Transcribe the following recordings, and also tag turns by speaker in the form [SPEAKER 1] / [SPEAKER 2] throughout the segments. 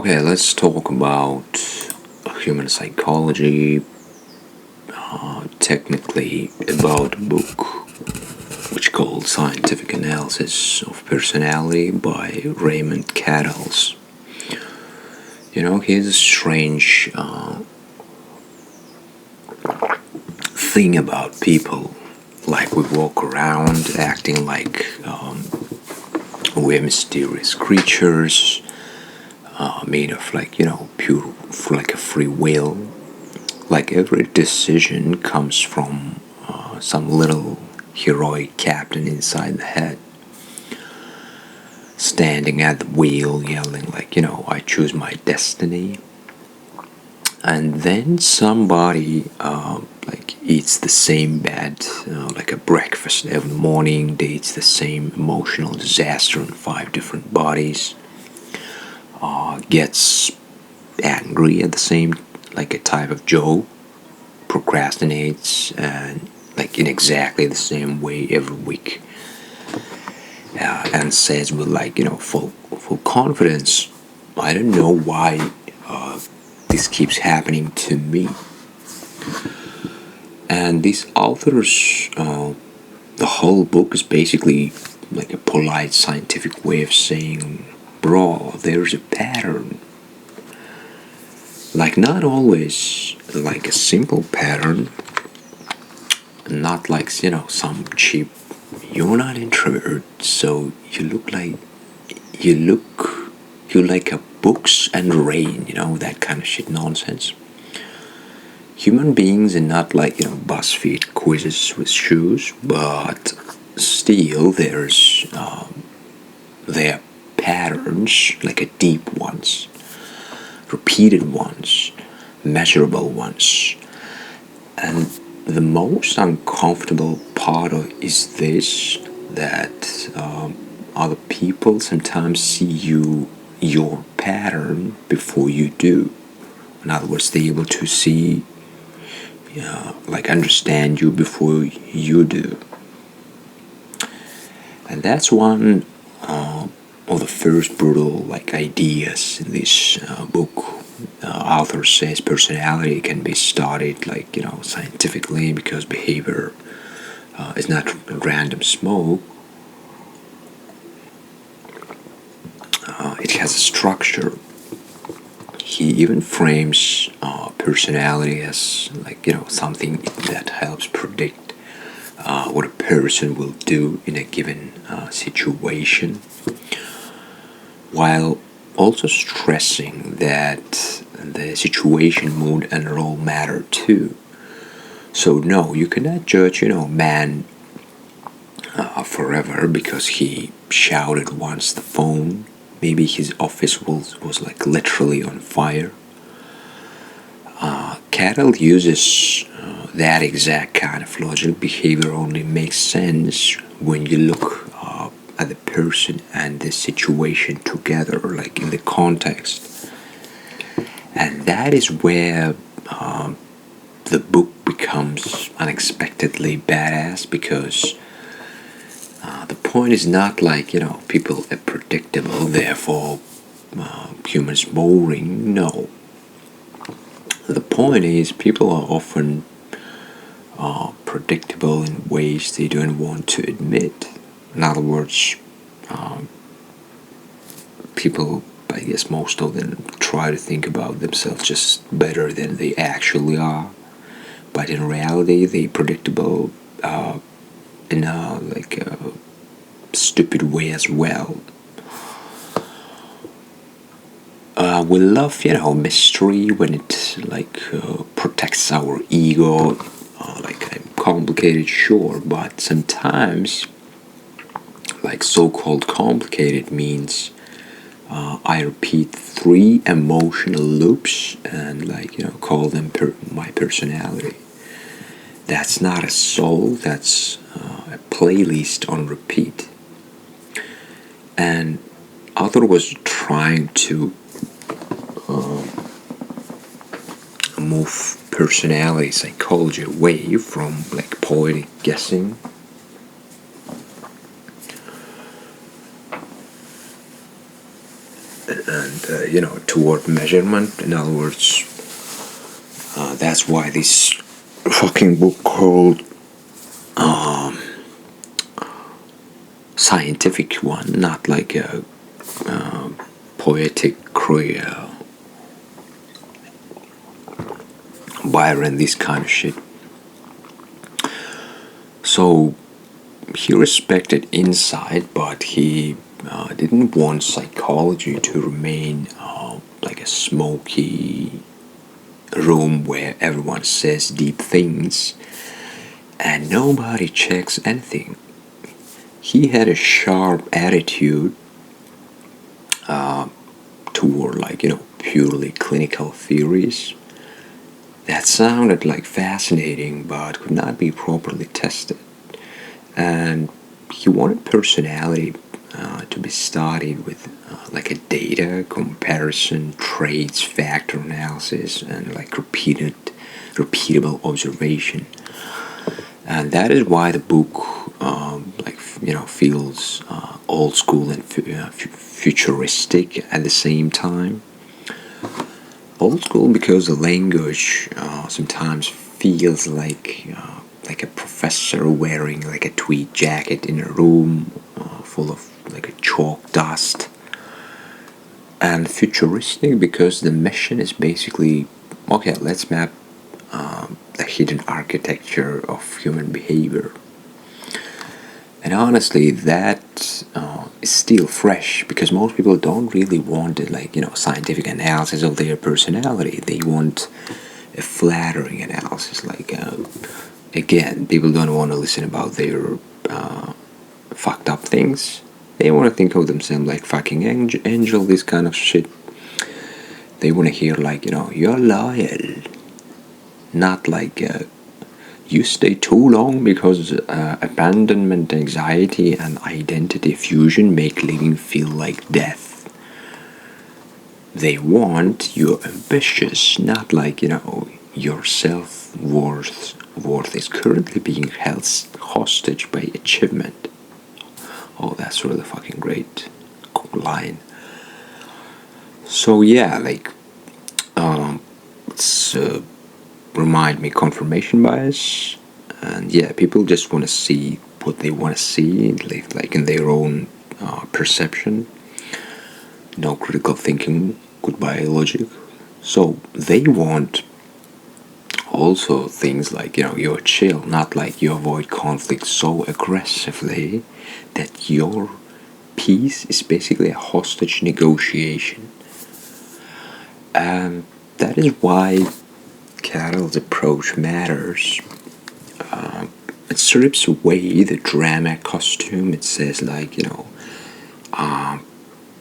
[SPEAKER 1] Okay, let's talk about human psychology, technically about a book which called Scientific Analysis of Personality by Raymond Cattell. Here's a strange thing about people. Like, we walk around acting like we're mysterious creatures made of pure, like a free will. Like every decision comes from some little heroic captain inside the head, standing at the wheel, yelling I choose my destiny. And then somebody eats the same bed, like a breakfast every morning. They eat the same emotional disaster in 5 different bodies. Gets angry at the same, like a type of joke, procrastinates, and in exactly the same way every week, and says with full confidence, I don't know why this keeps happening to me. And these authors, the whole book is basically like a polite scientific way of saying, bro, there's a pattern. Like, not always like a simple pattern, not like some cheap, you're not introvert, so you like a books and rain, that kind of shit nonsense. Human beings are not like BuzzFeed quizzes with shoes, but still there's there are patterns, like a deep ones, repeated ones, measurable ones. And the most uncomfortable part of is this, that other people sometimes see your pattern before you do. In other words, they're able to see, understand you before you do. And that's one of the first brutal ideas in this book. Author says personality can be studied scientifically, because behavior is not random smoke. It has a structure. He even frames personality as something that helps predict what a person will do in a given situation, while also stressing that the situation, mood, and role matter too. So no, you cannot judge, man forever because he shouted once the phone. Maybe his office was literally on fire. Cattell uses that exact kind of logic. Behavior only makes sense when you look at the person and the situation together, in the context. And that is where the book becomes unexpectedly badass, because the point is not people are predictable, therefore humans boring. No. The point is people are often predictable in ways they don't want to admit. In other words, people, I guess most of them, try to think about themselves just better than they actually are. But in reality, they're predictable in a stupid way as well. We love, mystery when it protects our ego. Complicated, sure, but sometimes, so-called complicated means I repeat 3 emotional loops and call them my personality. That's not a soul. That's a playlist on repeat. And author was trying to move personality psychology away from poetic guessing and toward measurement. In other words, that's why this fucking book called scientific one, not like a poetic Byron, this kind of shit. So he respected insight, but he didn't want psychology to remain like a smoky room where everyone says deep things and nobody checks anything. He had a sharp attitude toward purely clinical theories that sounded like fascinating but could not be properly tested. And he wanted personality to be studied with like a data comparison, traits, factor analysis, and like repeatable observation. And that is why the book feels old school and futuristic at the same time. Old school because the language sometimes feels like a professor wearing like a tweed jacket in a room full of like a chalk dust. And futuristic because the mission is basically, okay, let's map the hidden architecture of human behavior. And honestly, that is still fresh because most people don't really want scientific analysis of their personality. They want a flattering analysis. Again, people don't want to listen about their fucked up things. They want to think of themselves like fucking angel, this kind of shit. They want to hear you're loyal, not you stay too long because abandonment, anxiety, and identity fusion make living feel like death. They want you're ambitious, not your self-worth is currently being held hostage by achievement. Oh, that's really fucking great line. So yeah, it's remind me confirmation bias, and yeah, people just want to see what they want to see, like in their own perception. No critical thinking, goodbye logic. So they want also things like you're chill, not like you avoid conflict so aggressively that your peace is basically a hostage negotiation. And that is why Cattell's approach matters. It strips away the drama costume. It says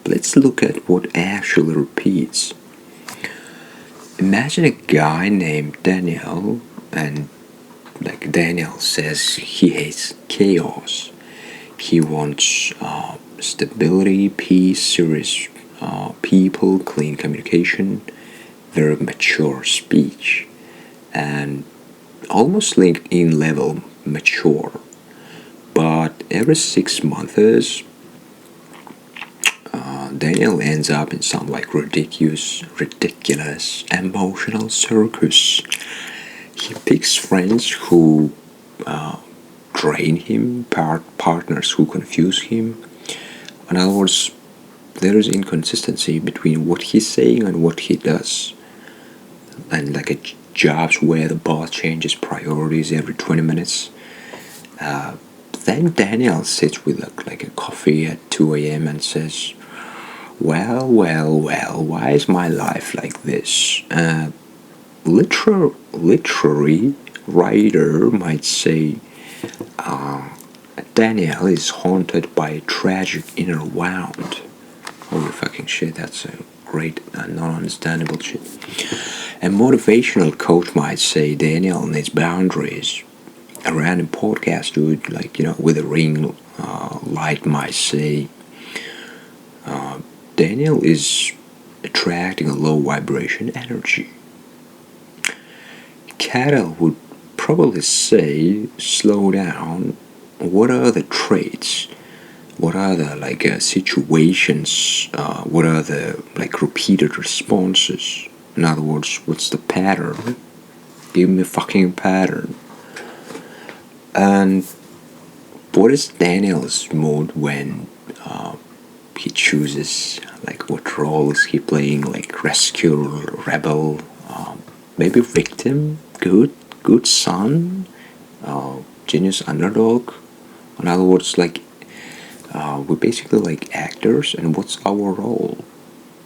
[SPEAKER 1] let's look at what actually repeats. Imagine a guy named Daniel, and Daniel says he hates chaos. He wants stability, peace, serious people, clean communication, very mature speech, and almost LinkedIn level mature. But every 6 months, Daniel ends up in some ridiculous emotional circus. He picks friends who drain him, partners who confuse him. In other words, there is inconsistency between what he's saying and what he does. And jobs where the boss changes priorities every 20 minutes. Then Daniel sits with a coffee at 2 a.m. and says, well, why is my life like this? Literary writer might say, Daniel is haunted by a tragic inner wound. Holy fucking shit, that's a great non-understandable shit. A motivational coach might say Daniel needs boundaries. A random podcast dude, with a ring light might say Daniel is attracting a low vibration energy. Cattell would probably say, slow down, what are the traits What are the situations? What are the repeated responses? In other words, what's the pattern? Give me a fucking pattern. And what is Daniel's mood when he chooses what role is he playing? Rescuer, rebel, maybe victim, good son, genius underdog. In other words, we're basically actors, and what's our role?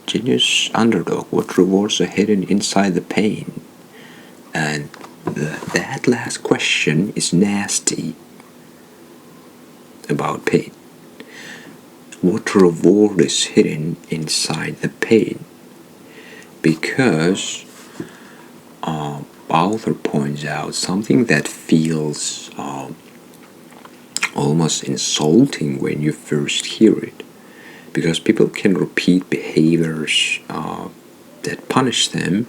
[SPEAKER 1] Genius underdog. What rewards are hidden inside the pain? And that last question is nasty about pain. What reward is hidden inside the pain? Because author points out something that feels almost insulting when you first hear it. Because people can repeat behaviors that punish them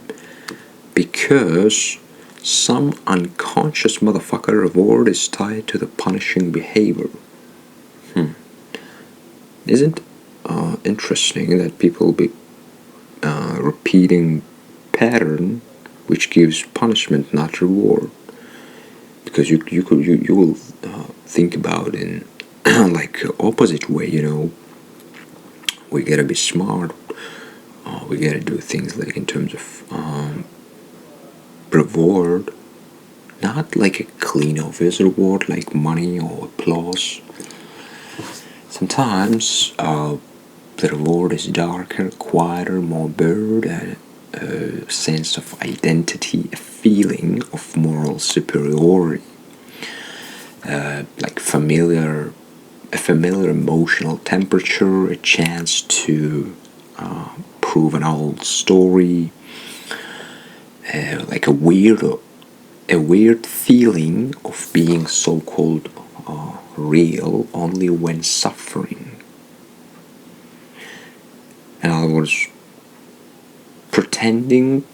[SPEAKER 1] because some unconscious motherfucker reward is tied to the punishing behavior. Isn't interesting that people be repeating pattern which gives punishment, not reward? Because you will think about in opposite way. We gotta be smart. We gotta do things in terms of reward, not a clean obvious reward like money or applause. Sometimes the reward is darker, quieter, more blurred, and a sense of identity, a feeling of moral superiority, a familiar emotional temperature, a chance to prove an old story, a weird feeling of being so-called real only when suffering. In other words, pretending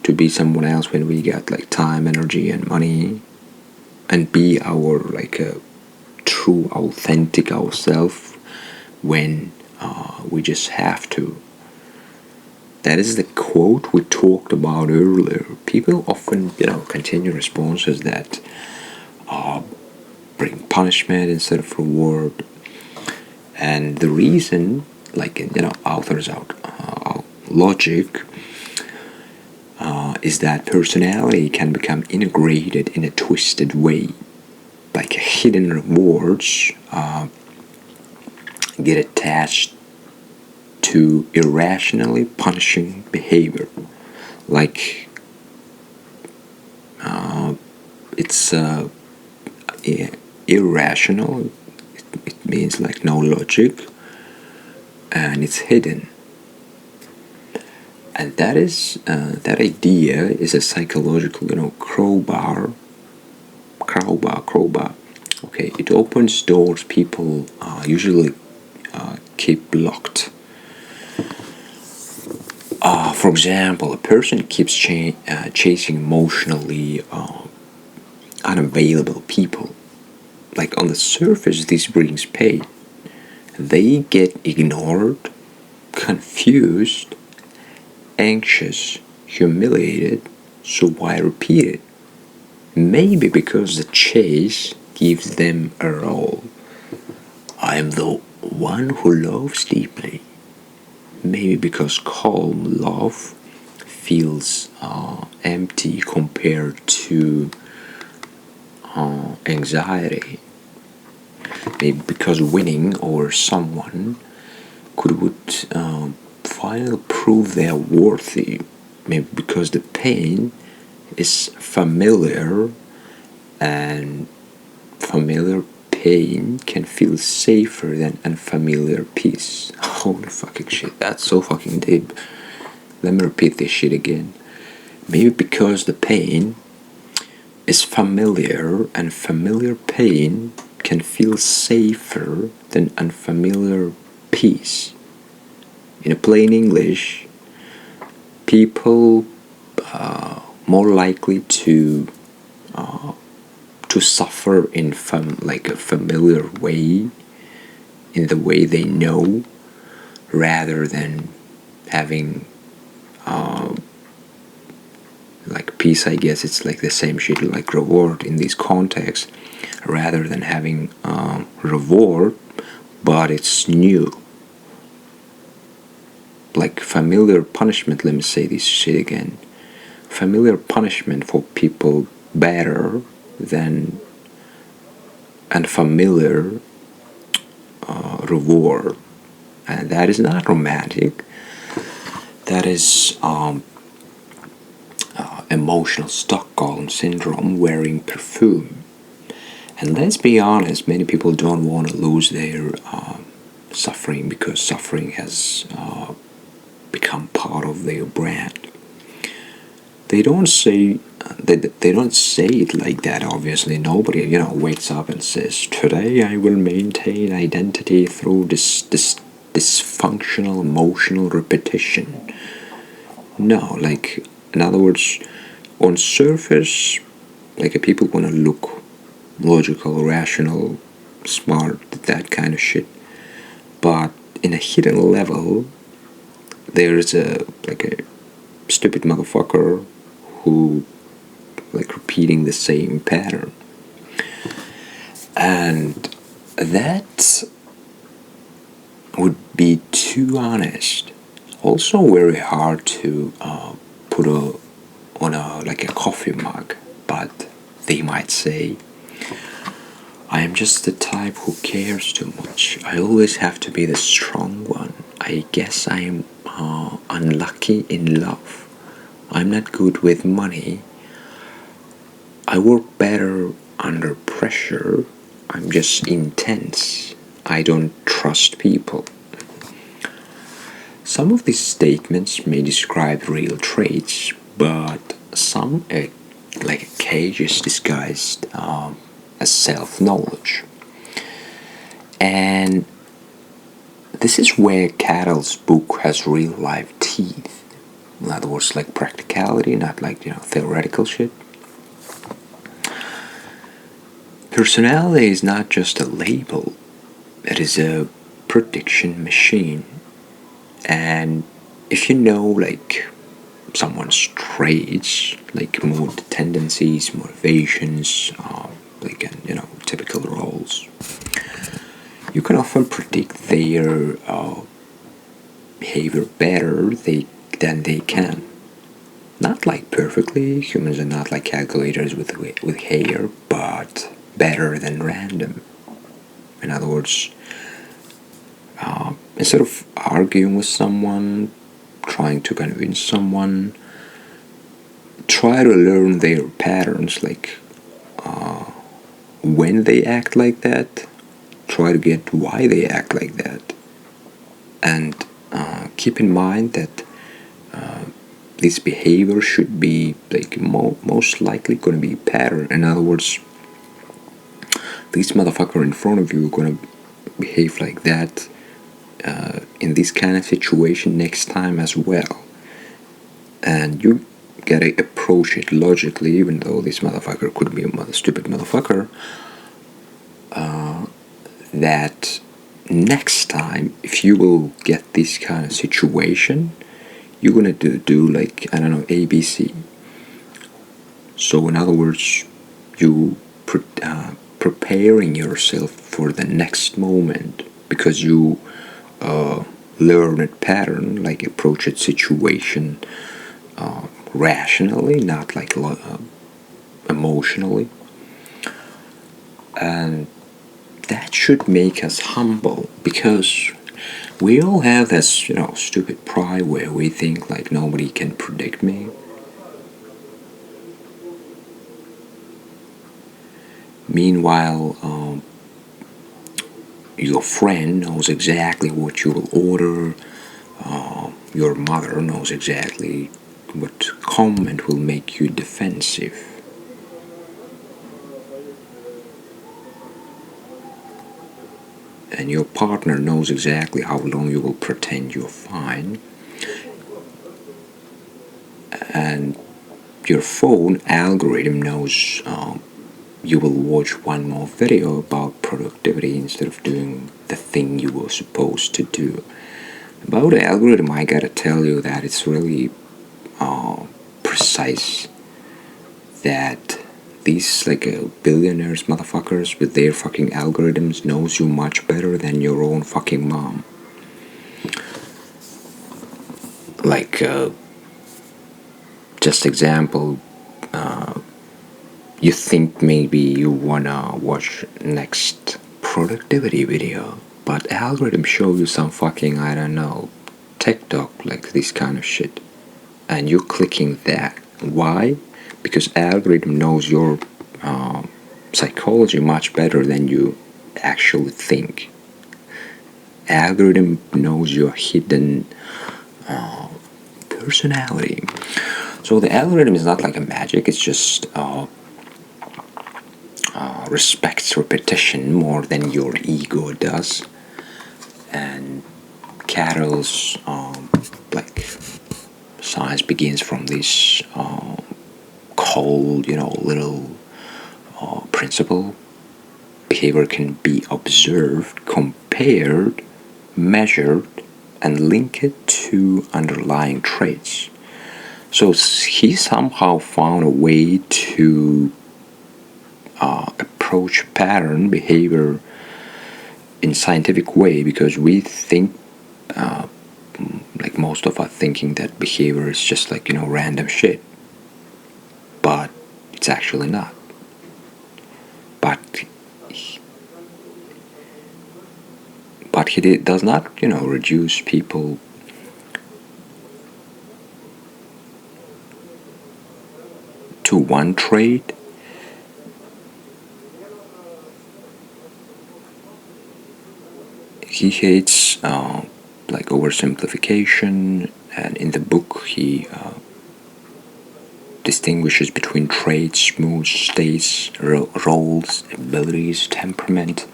[SPEAKER 1] to be someone else when we got time, energy, and money, and be our a true, authentic ourselves when we just have to. That is the quote we talked about earlier. People often, continue responses that bring punishment instead of reward, and the reason, authors out logic, is that personality can become integrated in a twisted way, hidden rewards get attached to irrationally punishing behavior. It's irrational. It means no logic, and it's hidden. And that idea is a psychological, crowbar. Okay, it opens doors people usually keep locked. For example, a person keeps chasing emotionally unavailable people. On the surface, this brings pain. They get ignored, confused, anxious, humiliated, so why repeat it? Maybe because the chase gives them a role. I am the one who loves deeply. Maybe because calm love feels empty compared to anxiety. Maybe because winning over someone would finally prove they are worthy. Maybe because the pain is familiar, and familiar pain can feel safer than unfamiliar peace. Holy fucking shit, that's so fucking deep. Let me repeat this shit again. Maybe because the pain is familiar, and familiar pain can feel safer than unfamiliar peace. In plain English, people more likely to suffer in a familiar way in the way they know, rather than having like peace. I guess it's like the same shit like reward in this context, rather than having reward, but it's new. Like familiar punishment, let me say this shit again. Familiar punishment for people better than unfamiliar reward. And that is not romantic. That is emotional Stockholm syndrome wearing perfume. And let's be honest, many people don't want to lose their suffering, because suffering has become part of their brand. They don't say they don't say it like that. Obviously, nobody wakes up and says, "Today I will maintain identity through this dysfunctional emotional repetition." No, like in other words, on surface, like people want to look logical, rational, smart, that kind of shit. But in a hidden level, there's a stupid motherfucker who like repeating the same pattern, and that would be, too honest, also very hard to put on a coffee mug. But they might say, I am just the type who cares too much. I always have to be the strong one. I guess I am unlucky in love. I'm not good with money. I work better under pressure. I'm just intense. I don't trust people. Some of these statements may describe real traits, but some like a cage is disguised as self-knowledge. And this is where Cattell's book has real-life teeth. In other words, like practicality, not like theoretical shit. Personality is not just a label; it is a prediction machine. And if you know like someone's traits, like mood tendencies, motivations, typical roles, you can often predict their behavior better than they can. Not like perfectly, humans are not like calculators with hair, but better than random. In other words, instead of arguing with someone, trying to convince someone, try to learn their patterns, like when they act like that, try to get why they act like that. And keep in mind that this behavior should be like most likely going to be pattern. In other words, this motherfucker in front of you going to behave like that in this kind of situation next time as well. And you gotta approach it logically, even though this motherfucker could be a stupid motherfucker. That next time, if you will get this kind of situation, you're gonna do like, I don't know, ABC. So in other words, you preparing yourself for the next moment, because you learn a pattern, like approach a situation rationally, not like emotionally. And that should make us humble, because we all have this stupid pride where we think like nobody can predict me. Meanwhile, your friend knows exactly what you will order. Your mother knows exactly what comment will make you defensive. And your partner knows exactly how long you will pretend you're fine. And your phone algorithm knows you will watch one more video about productivity instead of doing the thing you were supposed to do. About the algorithm, I gotta tell you that it's really precise. That these billionaires motherfuckers with their fucking algorithms knows you much better than your own fucking mom. Just example, you think maybe you wanna watch next productivity video, but algorithm show you some fucking, I don't know, TikTok, like this kind of shit, and you're clicking that. Why? Because algorithm knows your psychology much better than you actually think. Algorithm knows your hidden personality. So the algorithm is not like a magic, it's just respects repetition more than your ego does. And Cattell's science begins from this cold, little principle. Behavior can be observed, compared, measured, and linked to underlying traits. So he somehow found a way to approach pattern behavior in scientific way, because we think most of us thinking that behavior is just random shit, but it's actually not. But he does not reduce people to one trait. He hates oversimplification, and in the book he distinguishes between traits, moods, states, roles, abilities, temperament,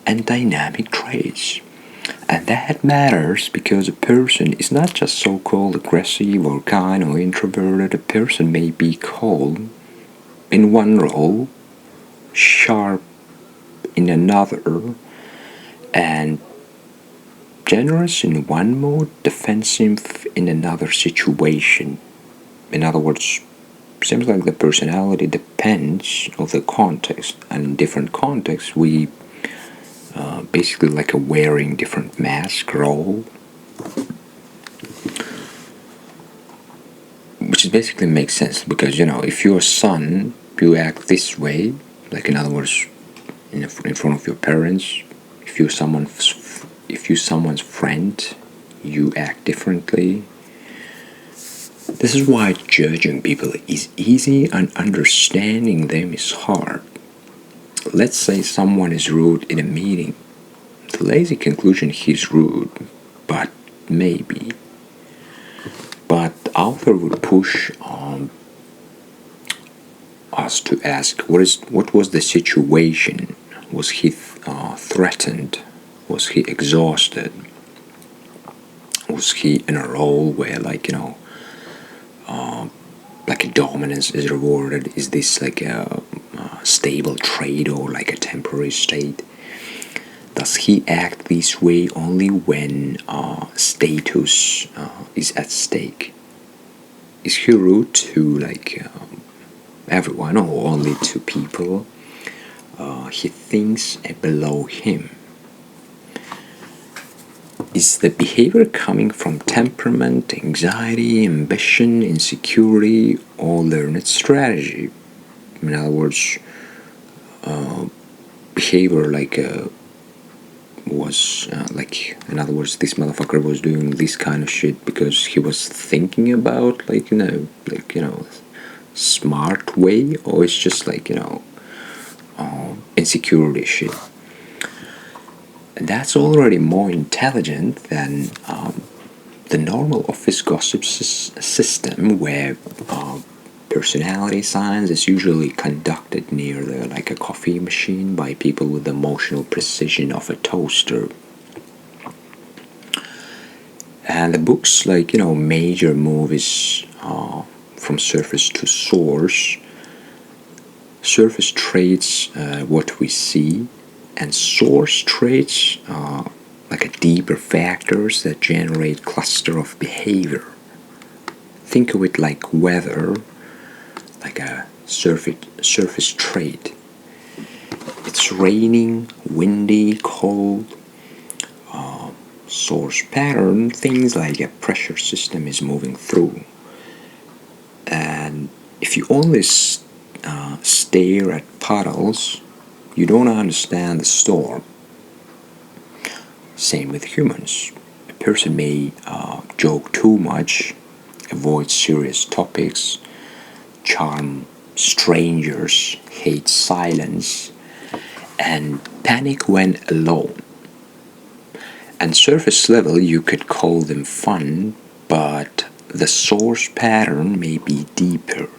[SPEAKER 1] and dynamic traits. And that matters because a person is not just so-called aggressive or kind or introverted. A person may be calm in one role, sharp in another, and generous in one mode, defensive in another situation. In other words, seems like the personality depends on the context, and in different contexts we basically like a wearing different mask role, which basically makes sense because if you're a son, you act this way, like in other words, in front of your parents. If you're someone's friend, you act differently. This is why judging people is easy and understanding them is hard. Let's say someone is rude in a meeting. The lazy conclusion he's rude, but maybe. But the author would push us to ask, what was the situation? Was he threatened? Was he exhausted? Was he in a role where a dominance is rewarded? Is this like a stable trait or like a temporary state? Does he act this way only when status is at stake? Is he rude to everyone or only to people he thinks are below him? Is the behavior coming from temperament, anxiety, ambition, insecurity, or learned strategy? In other words, behavior in other words, this motherfucker was doing this kind of shit because he was thinking about smart way, or it's just insecurity shit. And that's already more intelligent than the normal office gossip system where personality science is usually conducted near a coffee machine by people with the emotional precision of a toaster. And the books major movies from surface to source Surface traits, what we see, and source traits, like a deeper factors that generate cluster of behavior. Think of it like weather, like a surface trait. It's raining, windy, cold. Source pattern, things like a pressure system is moving through. And if you only stare at puddles, you don't understand the storm. Same with humans. A person may joke too much, avoid serious topics, charm strangers, hate silence, and panic when alone. And surface level, you could call them fun, but the source pattern may be deeper.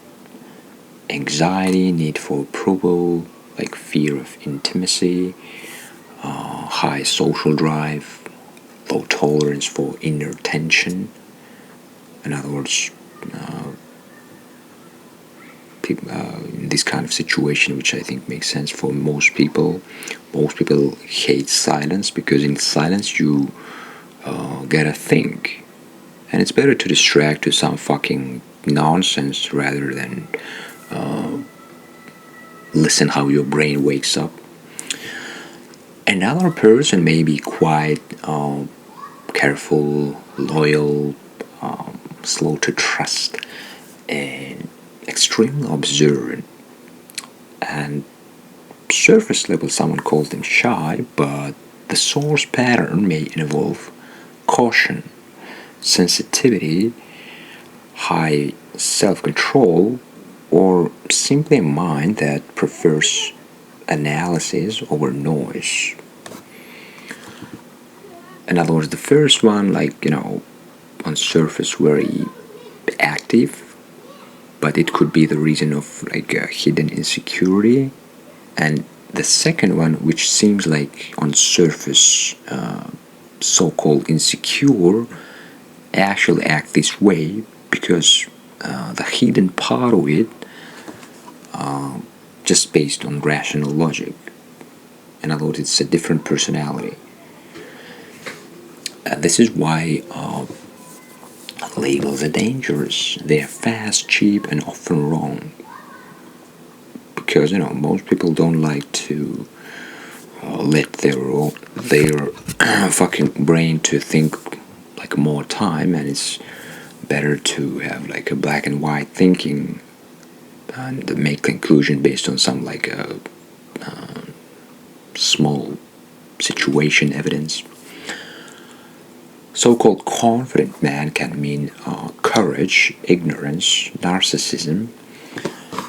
[SPEAKER 1] Anxiety, need for approval, like fear of intimacy, high social drive, low tolerance for inner tension. In other words, in this kind of situation, which I think makes sense for most people hate silence, because in silence you gotta think, and it's better to distract to some fucking nonsense rather than listen how your brain wakes up. Another person may be quite careful, loyal, slow to trust, and extremely observant. And surface level, someone calls them shy, but the source pattern may involve caution, sensitivity, high self-control, or simply a mind that prefers analysis over noise. In other words, the first one, on surface very active, but it could be the reason of a hidden insecurity. And the second one, which seems like on surface so-called insecure, actually act this way because the hidden part of it just based on rational logic. In other words, it's a different personality. This is why labels are dangerous. They are fast, cheap, and often wrong. Because most people don't like to let their fucking brain to think more time, and it's better to have a black and white thinking and make conclusion based on some small situation evidence. So-called confident man can mean courage, ignorance, narcissism,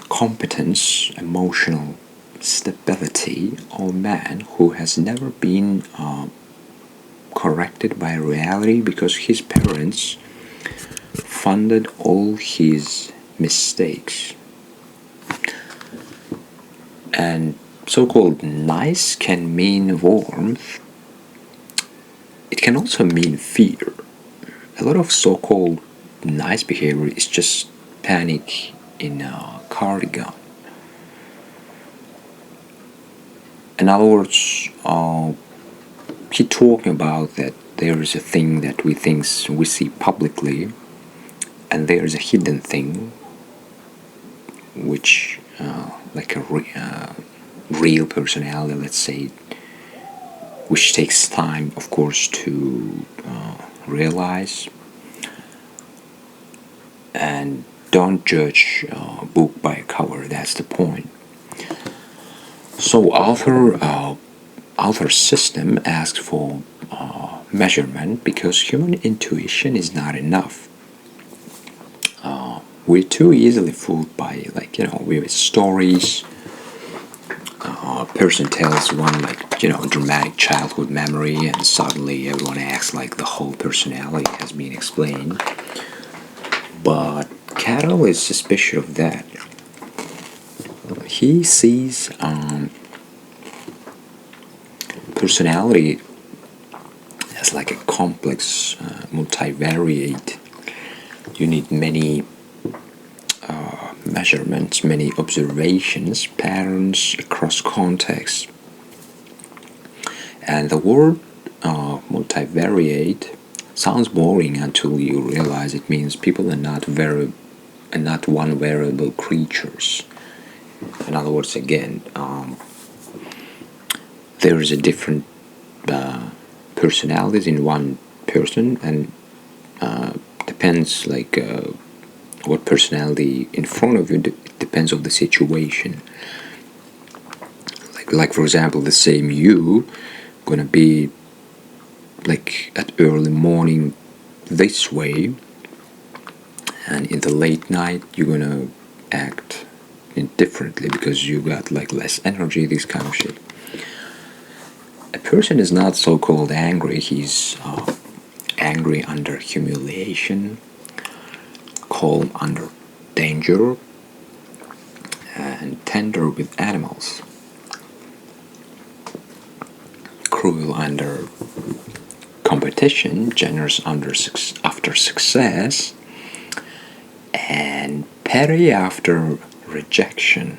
[SPEAKER 1] competence, emotional stability, or man who has never been corrected by reality because his parents funded all his mistakes. And so-called nice can mean warmth. It can also mean fear. A lot of so-called nice behavior is just panic in a cardigan. In other words, he's talking about that there is a thing that we see publicly, and there is a hidden thing, which a real personality, let's say, which takes time, of course, to realize. And don't judge a book by a cover. That's the point. So author system asks for measurement because human intuition is not enough. We're too easily fooled by with stories. A person tells one dramatic childhood memory, and suddenly everyone acts like the whole personality has been explained. But Cattell is suspicious of that. He sees personality as a complex, multivariate. You need many measurements, many observations, patterns across contexts. And the word multivariate sounds boring until you realize it means people are not one variable creatures. In other words, again, there is a different personalities in one person, and depends what personality in front of you. It depends on the situation. Like for example, the same you gonna be like at early morning this way, and in the late night you're gonna act differently because you got like less energy, this kind of shit. A person is not so-called angry. He's angry under humiliation, calm under danger, and tender with animals, cruel under competition, generous after success, and petty after rejection,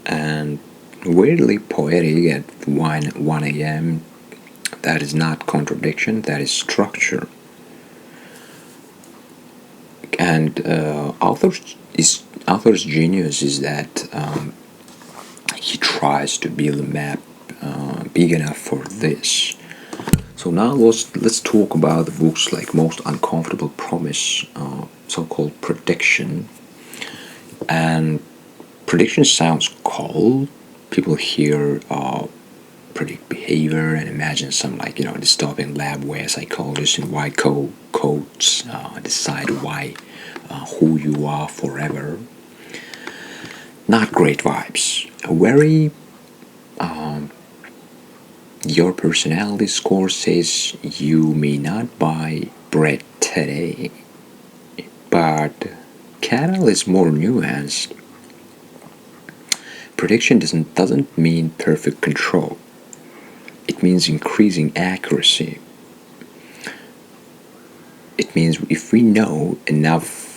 [SPEAKER 1] and weirdly poetic at 1 a.m. That is not contradiction, that is structure. And author's genius is that he tries to build a map big enough for this. So now let's talk about the book's like most uncomfortable promise, so-called prediction. And prediction sounds cold. People hear predict behavior and imagine some dystopian lab where psychologists in white coats decide who you are forever. Not great vibes. A very your personality score says you may not buy bread today, but Cattell is more nuanced. Prediction doesn't mean perfect control. It means increasing accuracy. It means if we know enough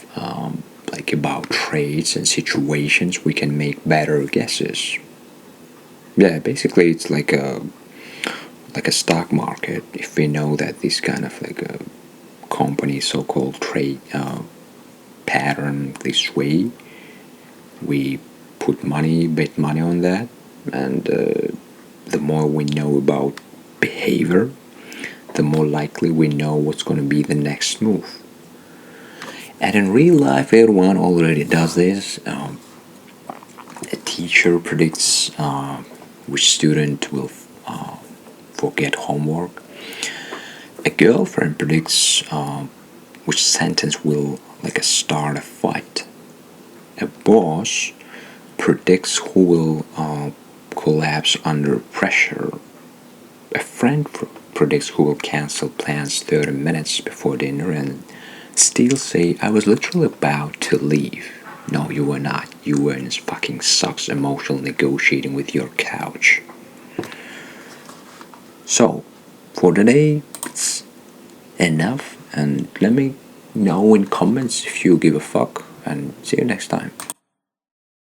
[SPEAKER 1] about traits and situations, we can make better guesses. Yeah, basically it's like a stock market. If we know that this kind of like a company so-called trade pattern this way, we bet money on that, and the more we know about behavior, the more likely we know what's going to be the next move. And in real life, everyone already does this. A teacher predicts which student will forget homework. A girlfriend predicts which sentence will start a fight. A boss predicts who will collapse under pressure. A friend predicts who will cancel plans 30 minutes before dinner and still say, I was literally about to leave. No, you were not. You were in fucking sucks emotional negotiating with your couch. So, for today, it's enough. And let me know in comments if you give a fuck. And see you next time.